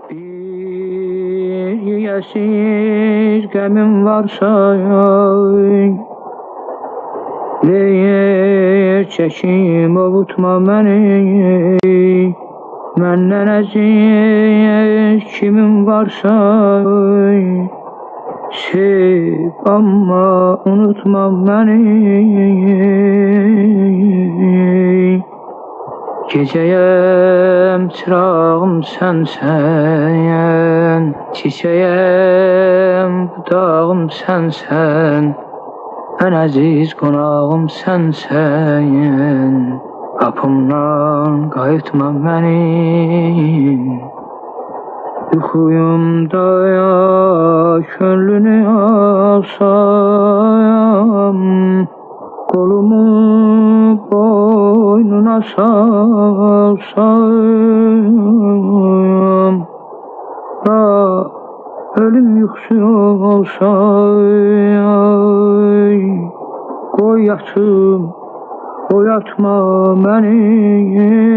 Bir yiyəsiz qəmim varsa, deyir çəkim ovutma məni. Məndən əziz kimin varsa, sev amma unutma məni. Gecəyəm çırağım sənsən, çiçəyəm budağım sənsən, ən əziz qonağım sənsən. Qapımdan qayıtma mənim, yuxuyumda ya könlünü alsam, kolumu boynuna salsam, da ölüm yuxusu olsa, qoy yatım, oyatma məni.